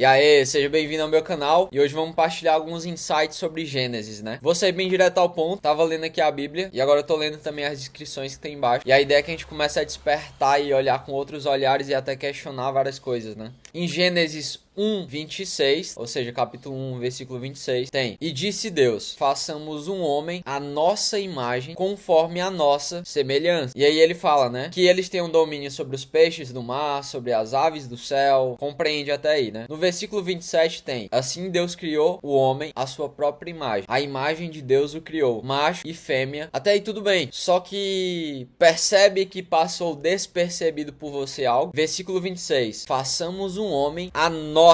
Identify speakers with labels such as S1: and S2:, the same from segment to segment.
S1: E aí, seja bem-vindo ao meu canal e hoje vamos compartilhar alguns insights sobre Gênesis, né? Vou ser bem direto ao ponto, tava lendo aqui a Bíblia e agora eu tô lendo também as descrições que tem embaixo. E a ideia é que a gente comece a despertar e olhar com outros olhares e até questionar várias coisas, né? Em Gênesis 1:26, ou seja, capítulo 1, versículo 26, tem: E disse Deus, façamos um homem à nossa imagem, conforme a nossa semelhança. E aí ele fala, né, que eles têm um domínio sobre os peixes do mar, sobre as aves do céu, compreende até aí, né? No versículo 27 tem: Assim Deus criou o homem à sua própria imagem, a imagem de Deus o criou, macho e fêmea. Até aí tudo bem, só que percebe que passou despercebido por você algo. Versículo 26, façamos um homem à nossa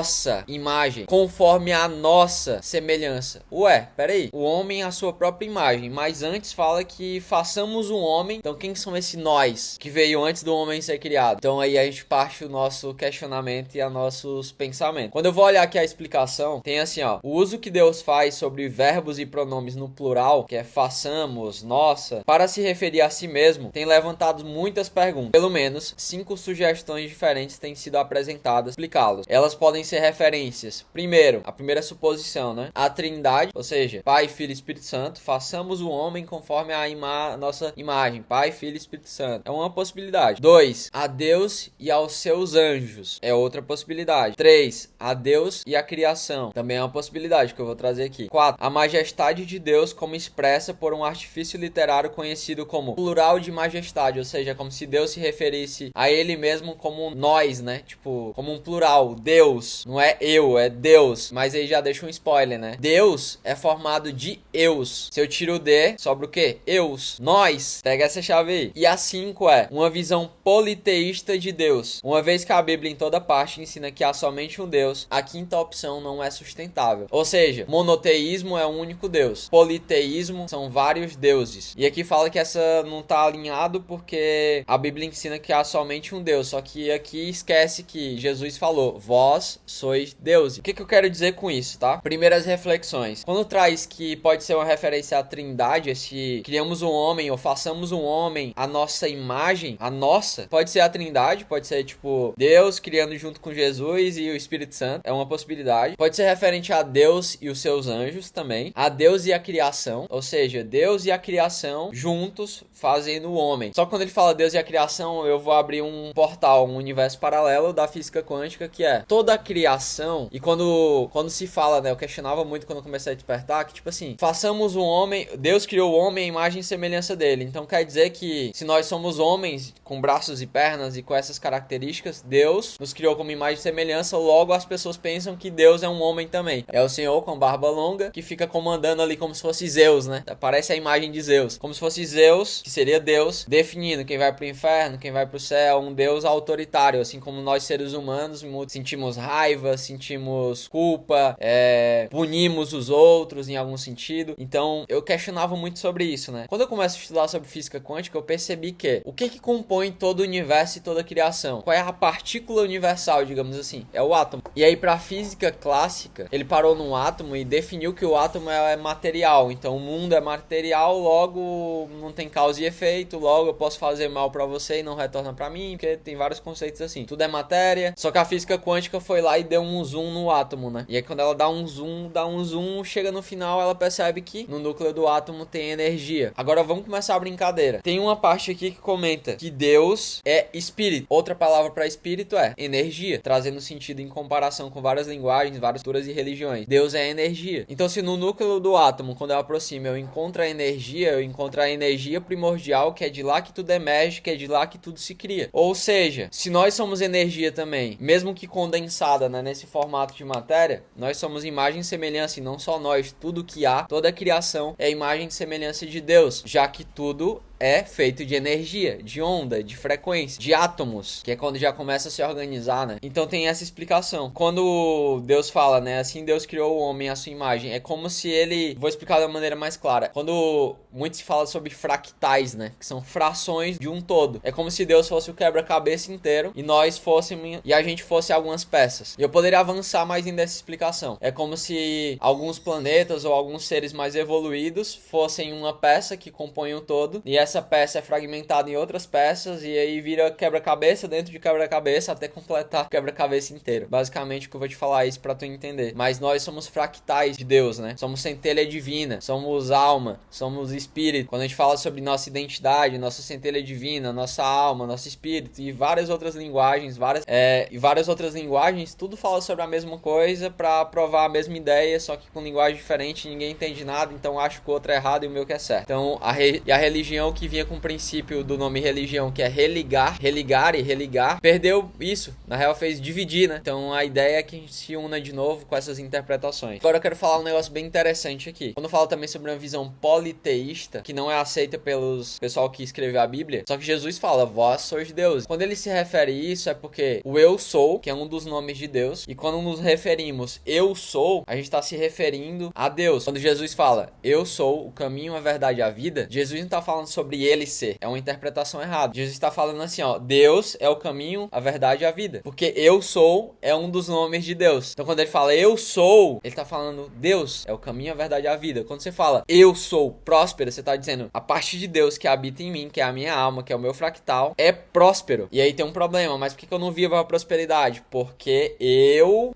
S1: imagem, conforme a nossa semelhança. Ué, peraí, o homem é a sua própria imagem, mas antes fala que façamos um homem. Então quem são esses nós que veio antes do homem ser criado? Então aí a gente parte o nosso questionamento e a nossos pensamentos. Quando eu vou olhar aqui a explicação, tem assim, ó: o uso que Deus faz sobre verbos e pronomes no plural, que é façamos, nossa, para se referir a si mesmo, tem levantado muitas perguntas. Pelo menos 5 sugestões diferentes têm sido apresentadas. Explicá-los. Elas podem ser referências. Primeiro, a primeira suposição, né? A Trindade, ou seja, Pai, Filho e Espírito Santo. Façamos o homem conforme a nossa imagem. Pai, Filho e Espírito Santo. É uma possibilidade. 2, a Deus e aos seus anjos. É outra possibilidade. 3, a Deus e a criação. Também é uma possibilidade que eu vou trazer aqui. 4, a majestade de Deus como expressa por um artifício literário conhecido como plural de majestade. Ou seja, como se Deus se referisse a ele mesmo como nós, né? Tipo, como um plural. Deus, não é eu, é Deus. Mas aí já deixa um spoiler, né? Deus é formado de eus. Se eu tiro o D, sobra o quê? Eus. Nós. Pega essa chave aí. E a 5 é uma visão politeísta de Deus. Uma vez que a Bíblia em toda parte ensina que há somente um Deus, a quinta opção não é sustentável. Ou seja, monoteísmo é um único Deus. Politeísmo são vários deuses. E aqui fala que essa não tá alinhado porque a Bíblia ensina que há somente um Deus. Só que aqui esquece que Jesus falou: vós sois deuses. O que eu quero dizer com isso, tá? Primeiras reflexões. Quando traz que pode ser uma referência à Trindade, esse criamos um homem ou façamos um homem à nossa imagem, a nossa, pode ser a Trindade, pode ser tipo Deus criando junto com Jesus e o Espírito Santo, é uma possibilidade. Pode ser referente a Deus e os seus anjos também, a Deus e a criação, ou seja, Deus e a criação juntos fazendo o homem. Só que quando ele fala Deus e a criação, eu vou abrir um portal, um universo paralelo da física quântica, que é toda a criação. E quando se fala, né, eu questionava muito quando eu comecei a despertar, que tipo assim, façamos um homem, Deus criou o homem à imagem e semelhança dele. Então quer dizer que se nós somos homens com braços e pernas e com essas características, Deus nos criou como imagem e semelhança, logo as pessoas pensam que Deus é um homem também. É o Senhor com barba longa que fica comandando ali como se fosse Zeus, né? Parece a imagem de Zeus. Como se fosse Zeus, que seria Deus, definindo quem vai pro inferno, quem vai pro céu, um Deus autoritário, assim como nós seres humanos sentimos raiva, sentimos culpa, punimos os outros em algum sentido. Então eu questionava muito sobre isso, né? Quando eu começo a estudar sobre física quântica, eu percebi que o que compõe todo o universo e toda a criação? Qual é a partícula universal, digamos assim? É o átomo. E aí pra física clássica, ele parou num átomo e definiu que o átomo é material. Então o mundo é material, logo não tem causa e efeito, logo eu posso fazer mal pra você e não retorna pra mim, porque tem vários conceitos assim. Tudo é matéria, só que a física quântica foi lá e deu um zoom no átomo, né? E aí quando ela dá um zoom, chega no final, ela percebe que no núcleo do átomo tem energia. Agora vamos começar a brincadeira. Tem uma parte aqui que comenta que Deus é espírito. Outra palavra para espírito é energia, trazendo sentido em comparação com várias linguagens, várias culturas e religiões. Deus é energia. Então se no núcleo do átomo, quando eu aproximo, eu encontro a energia primordial, que é de lá que tudo emerge, que é de lá que tudo se cria. Ou seja, se nós somos energia também, mesmo que condensada, né, nesse formato de matéria, nós somos imagem e semelhança, e não só nós, tudo que há, toda a criação é imagem e semelhança de Deus, já que tudo é feito de energia, de onda, de frequência, de átomos, que é quando já começa a se organizar, né? Então tem essa explicação. Quando Deus fala, né, assim Deus criou o homem à sua imagem, é como se ele, vou explicar da maneira mais clara, quando muito se fala sobre fractais, né, que são frações de um todo, é como se Deus fosse o quebra-cabeça inteiro e nós fôssemos, e a gente fosse algumas peças. E eu poderia avançar mais ainda essa explicação. É como se alguns planetas ou alguns seres mais evoluídos fossem uma peça que compõe o todo, e essa peça é fragmentada em outras peças e aí vira quebra-cabeça dentro de quebra-cabeça até completar o quebra-cabeça inteiro. Basicamente o que eu vou te falar é isso pra tu entender. Mas nós somos fractais de Deus, né? Somos centelha divina, somos alma, somos espírito. Quando a gente fala sobre nossa identidade, nossa centelha divina, nossa alma, nosso espírito e várias outras linguagens, tudo fala sobre a mesma coisa pra provar a mesma ideia, só que com linguagem diferente, ninguém entende nada, então acho que o outro é errado e o meu que é certo. Então, a religião que vinha com o princípio do nome religião, que é religar e religar, perdeu isso. Na real, fez dividir, né? Então, a ideia é que a gente se una de novo com essas interpretações. Agora, eu quero falar um negócio bem interessante aqui. Quando eu falo também sobre uma visão politeísta, que não é aceita pelos pessoal que escreveu a Bíblia, só que Jesus fala, vós sois Deus. Quando ele se refere a isso, é porque o eu sou, que é um dos nomes de Deus, e quando nos referimos eu sou, a gente está se referindo a Deus. Quando Jesus fala, eu sou o caminho, a verdade e a vida, Jesus não está falando sobre ele ser. É uma interpretação errada. Jesus está falando assim, ó, Deus é o caminho, a verdade e a vida. Porque eu sou é um dos nomes de Deus. Então quando ele fala eu sou, ele está falando Deus é o caminho, a verdade e a vida. Quando você fala eu sou próspero, você está dizendo a parte de Deus que habita em mim, que é a minha alma, que é o meu fractal, é próspero. E aí tem um problema, mas por que eu não vivo a prosperidade? Porque eu,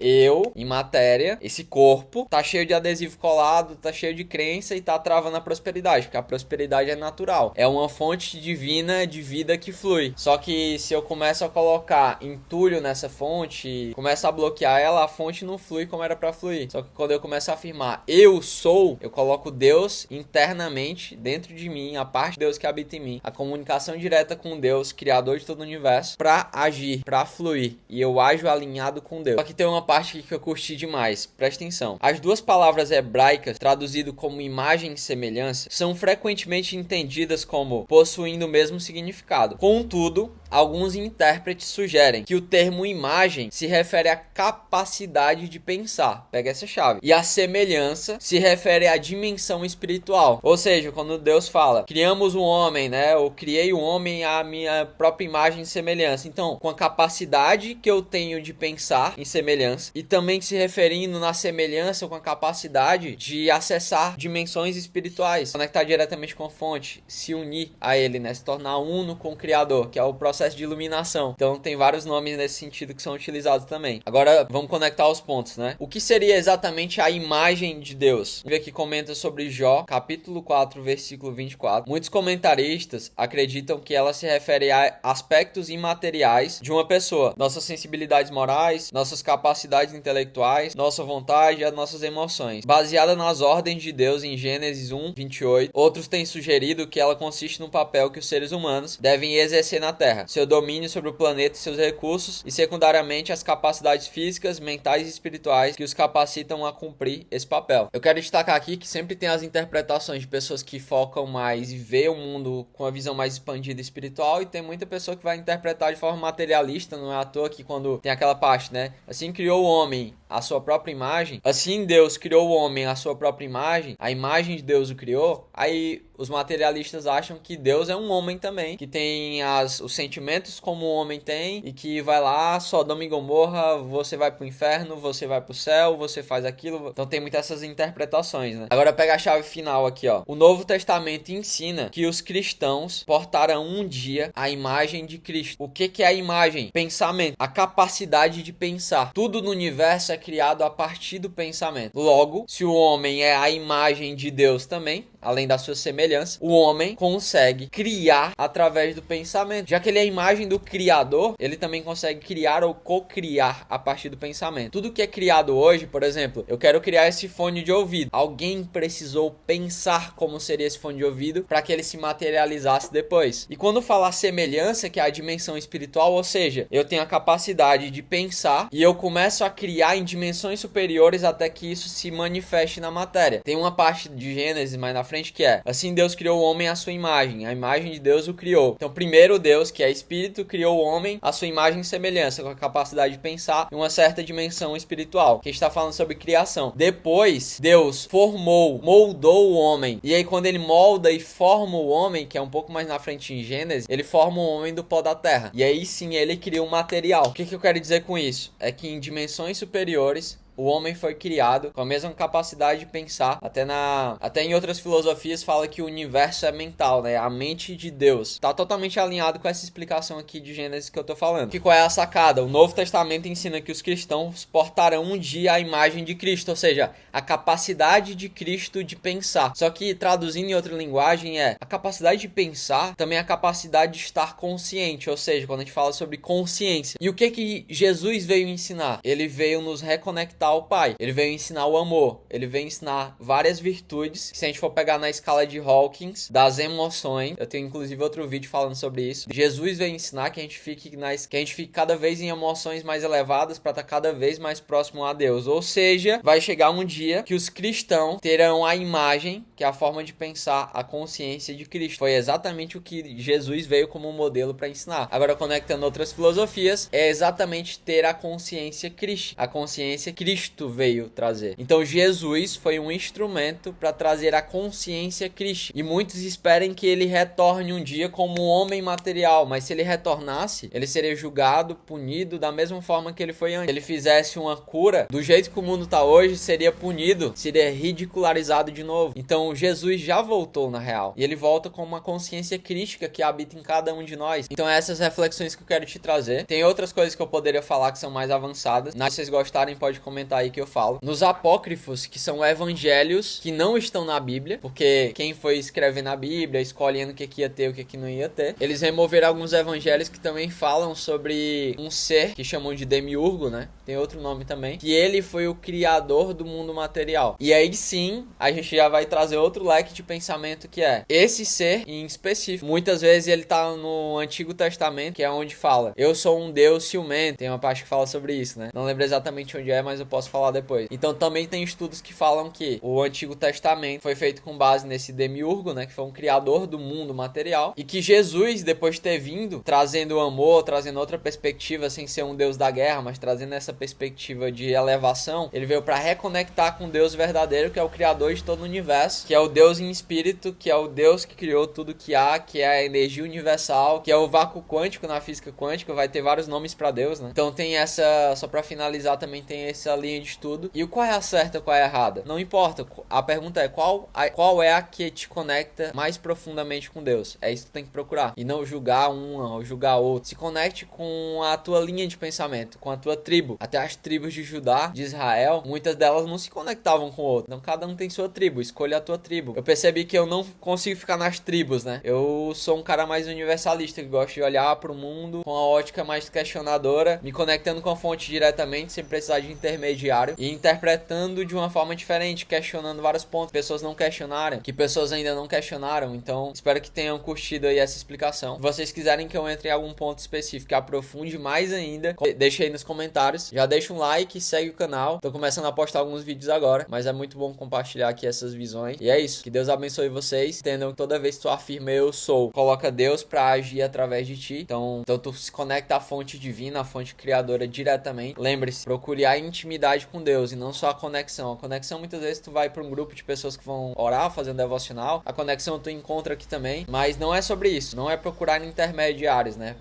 S1: em matéria, esse corpo, tá cheio de adesivo colado, tá cheio de crença e tá travando a prosperidade, porque a prosperidade é natural. É uma fonte divina de vida que flui. Só que se eu começo a colocar entulho nessa fonte, começo a bloquear ela, a fonte não flui como era pra fluir. Só que quando eu começo a afirmar eu sou, eu coloco Deus internamente dentro de mim, a parte de Deus que habita em mim, a comunicação direta com Deus, criador de todo o universo, pra agir, pra fluir. E eu ajo alinhado com Deus. Só que tem uma parte aqui que eu curti demais. Presta atenção. As duas palavras hebraicas, traduzido como imagem e semelhança, são frequentemente entendidas como possuindo o mesmo significado. Contudo, alguns intérpretes sugerem que o termo imagem se refere à capacidade de pensar. Pega essa chave. E a semelhança se refere à dimensão espiritual. Ou seja, quando Deus fala, criamos um homem, né? Eu criei o homem à minha própria imagem e semelhança. Então, com a capacidade que eu tenho de pensar em semelhança e também se referindo na semelhança com a capacidade de acessar dimensões espirituais, conectar diretamente com a fonte, se unir a ele, né? Se tornar uno com o Criador, que é o processo de iluminação. Então tem vários nomes nesse sentido que são utilizados também. Agora vamos conectar os pontos, né? O que seria exatamente a imagem de Deus? Vamos ver aqui comenta sobre Jó, capítulo 4, versículo 24. Muitos comentaristas acreditam que ela se refere a aspectos imateriais de uma pessoa. Nossas sensibilidades morais, nossas capacidades intelectuais, nossa vontade e as nossas emoções. Baseada nas ordens de Deus em Gênesis 1, 28, outros têm sugerido que ela consiste no papel que os seres humanos devem exercer na Terra, seu domínio sobre o planeta e seus recursos, e secundariamente as capacidades físicas, mentais e espirituais que os capacitam a cumprir esse papel. Eu quero destacar aqui que sempre tem as interpretações de pessoas que focam mais e vê o mundo com a visão mais expandida espiritual, e tem muita pessoa que vai interpretar de forma materialista. Não é à toa que quando tem aquela parte, né? Assim criou o homem a sua própria imagem, assim Deus criou o homem a sua própria imagem, a imagem de Deus o criou. Aí os materialistas acham que Deus é um homem também, que tem os sentimentos como o homem tem, e que vai lá, Sodoma e Gomorra, você vai pro inferno, você vai pro céu, você faz aquilo. Então tem muitas essas interpretações, né? Agora pega a chave final aqui, ó. O Novo Testamento ensina que os cristãos portarão um dia a imagem de Cristo. O que é a imagem? Pensamento. A capacidade de pensar. Tudo no universo é criado a partir do pensamento. Logo, se o homem é a imagem de Deus também, além da sua semelhança, o homem consegue criar através do pensamento. Já que ele é a imagem do Criador, ele também consegue criar ou co-criar a partir do pensamento. Tudo que é criado hoje, por exemplo, eu quero criar esse fone de ouvido. Alguém precisou pensar como seria esse fone de ouvido para que ele se materializasse depois. E quando falar semelhança, que é a dimensão espiritual, ou seja, eu tenho a capacidade de pensar e eu começo a criar em dimensões superiores até que isso se manifeste na matéria. Tem uma parte de Gênesis mais na frente que é: assim Deus criou o homem à sua imagem, a imagem de Deus o criou. Então primeiro Deus, que é espírito, criou o homem à sua imagem e semelhança, com a capacidade de pensar em uma certa dimensão espiritual, que está falando sobre criação. Depois Deus moldou o homem, e aí quando ele molda e forma o homem, que é um pouco mais na frente em Gênesis, ele forma o homem do pó da terra, e aí sim ele cria um material. O que eu quero dizer com isso? É que em dimensões superiores o homem foi criado com a mesma capacidade de pensar. Até em outras filosofias fala que o universo é mental, né? A mente de Deus. Tá totalmente alinhado com essa explicação aqui de Gênesis que eu tô falando. Que qual é a sacada? O Novo Testamento ensina que os cristãos portarão um dia a imagem de Cristo, ou seja, a capacidade de Cristo de pensar. Só que traduzindo em outra linguagem a capacidade de pensar também é a capacidade de estar consciente, ou seja, quando a gente fala sobre consciência. E o que Jesus veio ensinar? Ele veio nos reconectar ao Pai. Ele veio ensinar o amor. Ele veio ensinar várias virtudes. Se a gente for pegar na escala de Hawkins, das emoções, eu tenho inclusive outro vídeo falando sobre isso. Jesus veio ensinar que a gente fique cada vez em emoções mais elevadas para estar cada vez mais próximo a Deus. Ou seja, vai chegar um dia que os cristãos terão a imagem, que é a forma de pensar, a consciência de Cristo. Foi exatamente o que Jesus veio como modelo para ensinar. Agora, conectando outras filosofias, é exatamente ter a consciência Cristo. A consciência Cristo veio trazer. Então, Jesus foi um instrumento para trazer a consciência Cristo. E muitos esperem que ele retorne um dia como um homem material, mas se ele retornasse, ele seria julgado, punido da mesma forma que ele foi antes. Se ele fizesse uma cura, do jeito que o mundo está hoje, seria punido, seria ridicularizado de novo. Então, Jesus já voltou na real. E ele volta com uma consciência crítica que habita em cada um de nós. Então, essas reflexões que eu quero te trazer. Tem outras coisas que eu poderia falar que são mais avançadas. Se vocês gostarem, pode comentar aí que eu falo. Nos apócrifos, que são evangelhos que não estão na Bíblia, porque quem foi escrever na Bíblia, escolhendo o que ia ter e o que não ia ter, eles removeram alguns evangelhos que também falam sobre um ser que chamam de demiurgo, né? Tem outro nome também. Que ele foi o criador do mundo material. E aí sim, a gente já vai trazer outro leque de pensamento que é esse ser em específico. Muitas vezes ele tá no Antigo Testamento, que é onde fala: eu sou um Deus ciumento. Tem uma parte que fala sobre isso, né? Não lembro exatamente onde é, mas eu posso falar depois. Então também tem estudos que falam que o Antigo Testamento foi feito com base nesse demiurgo, né? Que foi um criador do mundo material. E que Jesus, depois de ter vindo, trazendo amor, trazendo outra perspectiva, sem ser um Deus da guerra, mas trazendo essa perspectiva de elevação, ele veio para reconectar com Deus verdadeiro, que é o criador de todo o universo, que é o Deus em espírito, que é o Deus que criou tudo que há, que é a energia universal, que é o vácuo quântico na física quântica. Vai ter vários nomes para Deus, né? Então tem essa, só para finalizar, também tem essa linha de estudo. E qual é a certa, qual é a errada? Não importa. A pergunta é qual é a que te conecta mais profundamente com Deus. É isso que tu tem que procurar. E não julgar uma ou julgar outra. Se conecte com a tua linha de pensamento, com a tua tribo. Até as tribos de Judá, de Israel, muitas delas não se conectavam com o outro. Então cada um tem sua tribo. Escolha a tua tribo. Eu percebi que eu não consigo ficar nas tribos, né? Eu sou um cara mais universalista, que gosta de olhar pro mundo com a ótica mais questionadora, me conectando com a fonte diretamente, sem precisar de intermediário, e interpretando de uma forma diferente, questionando vários pontos que pessoas não questionaram, que pessoas ainda não questionaram. Então, espero que tenham curtido aí essa explicação. Se vocês quiserem que eu entre em algum ponto específico que aprofunde mais ainda, deixa aí nos comentários. Já deixa um like e segue o canal. Tô começando a postar alguns vídeos agora, mas é muito bom compartilhar aqui essas visões. E é isso. Que Deus abençoe vocês. Entendam que toda vez que tu afirma eu sou, coloca Deus pra agir através de ti. Então tu se conecta à fonte divina, à fonte criadora diretamente. Lembre-se, procure a intimidade com Deus e não só a conexão. A conexão, muitas vezes, tu vai pra um grupo de pessoas que vão orar, fazer um devocional. A conexão tu encontra aqui também. Mas não é sobre isso. Não é procurar intermediários, né?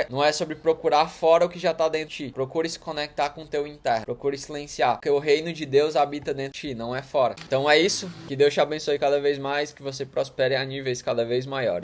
S1: Não é sobre procurar fora o que já tá dentro de ti. Procure se conectar com o teu interno. Procure silenciar. Porque o reino de Deus habita dentro de ti, não é fora. Então é isso. Que Deus te abençoe cada vez mais. Que você prospere a níveis cada vez maiores.